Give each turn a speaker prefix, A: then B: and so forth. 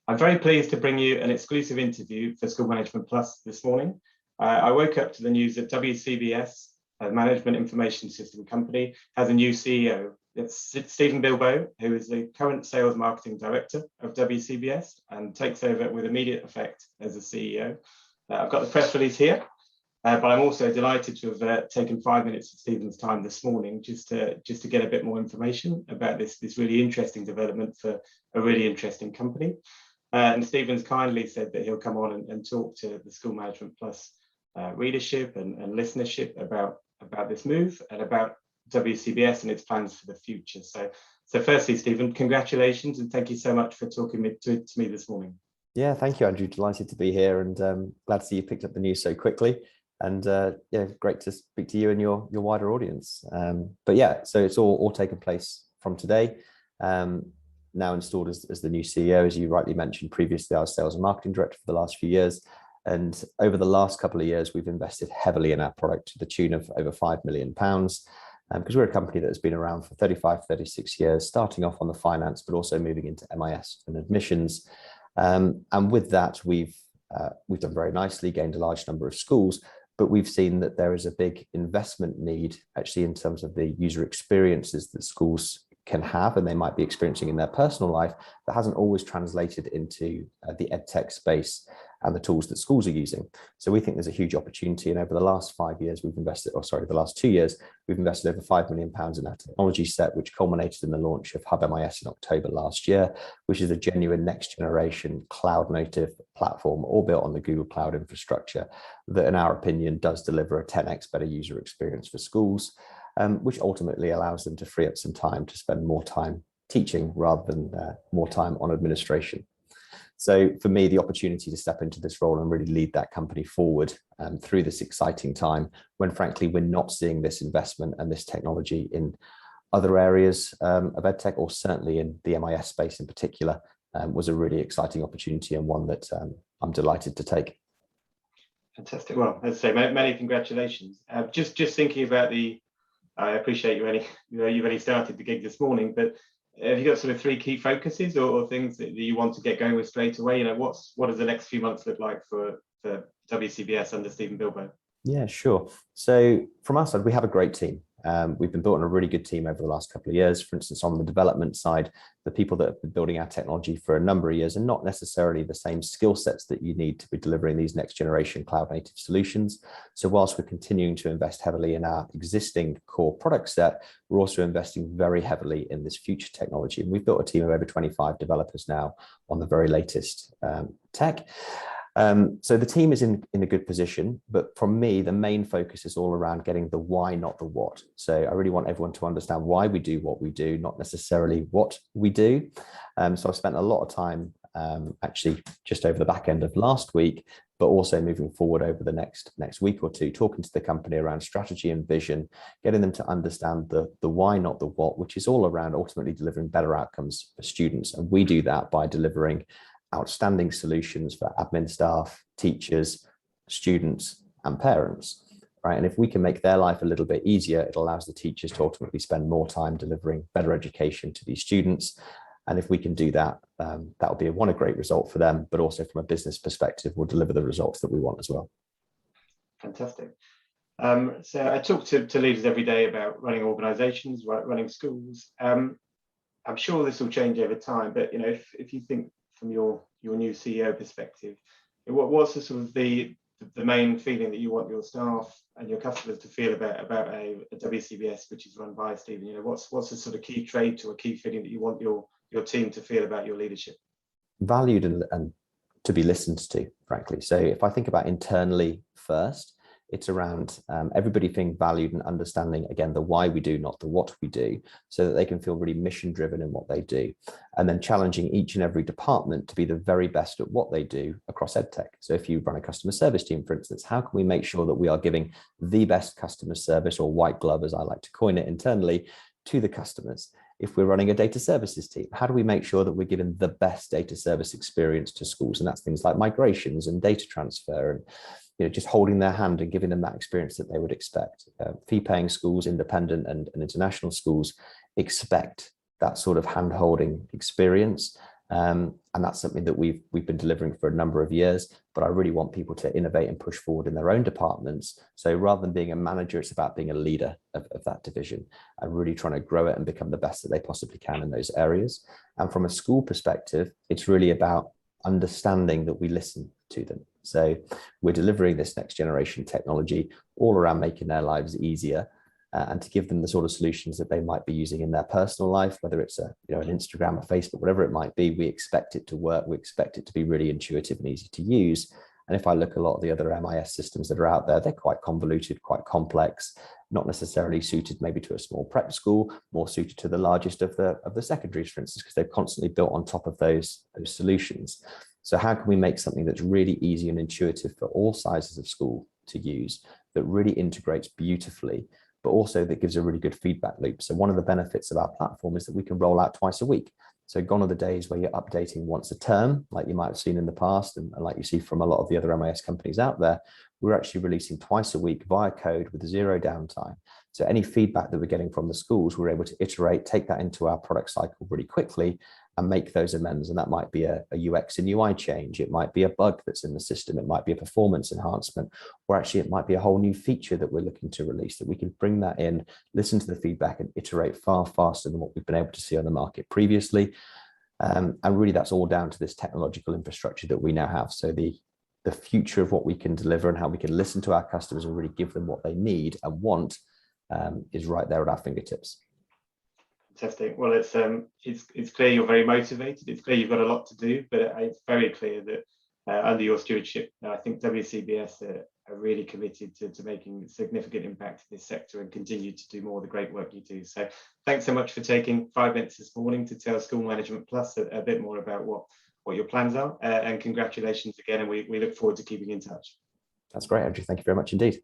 A: I'm very pleased to bring you an exclusive interview for School Management Plus this morning. I woke up to the news that WCBS, a management information system company, has a new CEO. It's Stephen Bilbo, who is the current sales marketing director of WCBS and takes over with immediate effect as the CEO. I've got the press release here, but I'm also delighted to have taken 5 minutes of Stephen's time this morning just to get a bit more information about this really interesting development for a really interesting company. And Stephen's kindly said that he'll come on and talk to the School Management Plus readership and listenership about this move and about WCBS and its plans for the future. So firstly, Stephen, congratulations and thank you so much for talking to me this morning.
B: Yeah, thank you, Andrew. Delighted to be here and glad to see you picked up the news so quickly. And yeah, great to speak to you and your wider audience. But yeah, so it's all taken place from today. Now installed as the new CEO, as you rightly mentioned. Previously, I was sales and marketing director for the last few years. And over the last couple of years, we've invested heavily in our product to the tune of over £5 million. Because we're a company that has been around for 35, 36 years, starting off on the finance, but also moving into MIS and admissions. And with that, we've done very nicely, gained a large number of schools, but we've seen that there is a big investment need actually in terms of the user experiences that schools can have and they might be experiencing in their personal life that hasn't always translated into the edtech space and the tools that schools are using. So we think there's a huge opportunity, and over the last 5 years we've invested, the last 2 years, we've invested over £5 million in our technology set, which culminated in the launch of Hub MIS in October last year, which is a genuine next generation cloud native platform, all built on the Google Cloud infrastructure that in our opinion does deliver a 10x better user experience for schools, which ultimately allows them to free up some time to spend more time teaching rather than more time on administration. So for me, the opportunity to step into this role and really lead that company forward through this exciting time when frankly, we're not seeing this investment and this technology in other areas of edtech, or certainly in the MIS space in particular, was a really exciting opportunity and one that I'm delighted to take.
A: Fantastic. Well, as I say, many congratulations. Just thinking about I appreciate you've only started the gig this morning, but have you got sort of 3 key focuses or things that you want to get going with straight away? What does the next few months look like for WCBS under Stephen Bilbo?
B: Yeah, sure. So from our side, we have a great team. We've been building a really good team over the last couple of years. For instance, on the development side, the people that have been building our technology for a number of years are not necessarily the same skill sets that you need to be delivering these next generation cloud native solutions. So whilst we're continuing to invest heavily in our existing core product set, we're also investing very heavily in this future technology. And we've built a team of over 25 developers now on the very latest tech. So the team is in a good position, but from me, the main focus is all around getting the why, not the what. So I really want everyone to understand why we do what we do, not necessarily what we do. So I've spent a lot of time actually just over the back end of last week, but also moving forward over the next week or two, talking to the company around strategy and vision, getting them to understand the why, not the what, which is all around ultimately delivering better outcomes for students. And we do that by delivering outstanding solutions for admin staff, teachers, students, and parents, right? And if we can make their life a little bit easier, it allows the teachers to ultimately spend more time delivering better education to these students. And if we can do that, that'll be a great result for them, but also from a business perspective, we'll deliver the results that we want as well.
A: Fantastic. So I talk to leaders every day about running organizations, running schools. I'm sure this will change over time, but if you think from your new CEO perspective, what's the sort of the main feeling that you want your staff and your customers to feel about a WCBS which is run by Stephen? What's the sort of key trait or key feeling that you want your team to feel about your leadership?
B: Valued and to be listened to, frankly. So if I think about internally first, it's around everybody feeling valued and understanding, again, the why we do, not the what we do, so that they can feel really mission driven in what they do. And then challenging each and every department to be the very best at what they do across EdTech. So if you run a customer service team, for instance, how can we make sure that we are giving the best customer service, or white glove, as I like to coin it internally, to the customers? If we're running a data services team, how do we make sure that we're giving the best data service experience to schools? And that's things like migrations and data transfer and just holding their hand and giving them that experience that they would expect. Fee-paying schools, independent and international schools expect that sort of hand-holding experience. And that's something that we've been delivering for a number of years, but I really want people to innovate and push forward in their own departments. So rather than being a manager, it's about being a leader of that division and really trying to grow it and become the best that they possibly can in those areas. And from a school perspective, it's really about understanding that we listen to them. So we're delivering this next generation technology all around making their lives easier, and to give them the sort of solutions that they might be using in their personal life, whether it's an Instagram, a Facebook, whatever it might be. We expect it to work. We expect it to be really intuitive and easy to use. And if I look at a lot of the other MIS systems that are out there, they're quite convoluted, quite complex, not necessarily suited maybe to a small prep school, more suited to the largest of the secondaries, for instance, because they've constantly built on top of those solutions. So how can we make something that's really easy and intuitive for all sizes of school to use, that really integrates beautifully, but also that gives a really good feedback loop? So one of the benefits of our platform is that we can roll out twice a week. So gone are the days where you're updating once a term, like you might have seen in the past, and like you see from a lot of the other MIS companies out there. We're actually releasing twice a week via code with zero downtime. So any feedback that we're getting from the schools, we're able to iterate, take that into our product cycle really quickly and make those amends. And that might be a UX and UI change. It might be a bug that's in the system. It might be a performance enhancement, or actually it might be a whole new feature that we're looking to release, that we can bring that in, listen to the feedback and iterate far faster than what we've been able to see on the market previously. And really that's all down to this technological infrastructure that we now have. So the future of what we can deliver and how we can listen to our customers and really give them what they need and want is right there at our fingertips.
A: Fantastic. Well, it's clear you're very motivated. It's clear you've got a lot to do, but it's very clear that under your stewardship, I think WCBS are really committed to making a significant impact in this sector and continue to do more of the great work you do. So thanks so much for taking 5 minutes this morning to tell School Management Plus a bit more about what your plans are, and congratulations again, and we look forward to keeping in touch.
B: That's great, Andrew. Thank you very much indeed.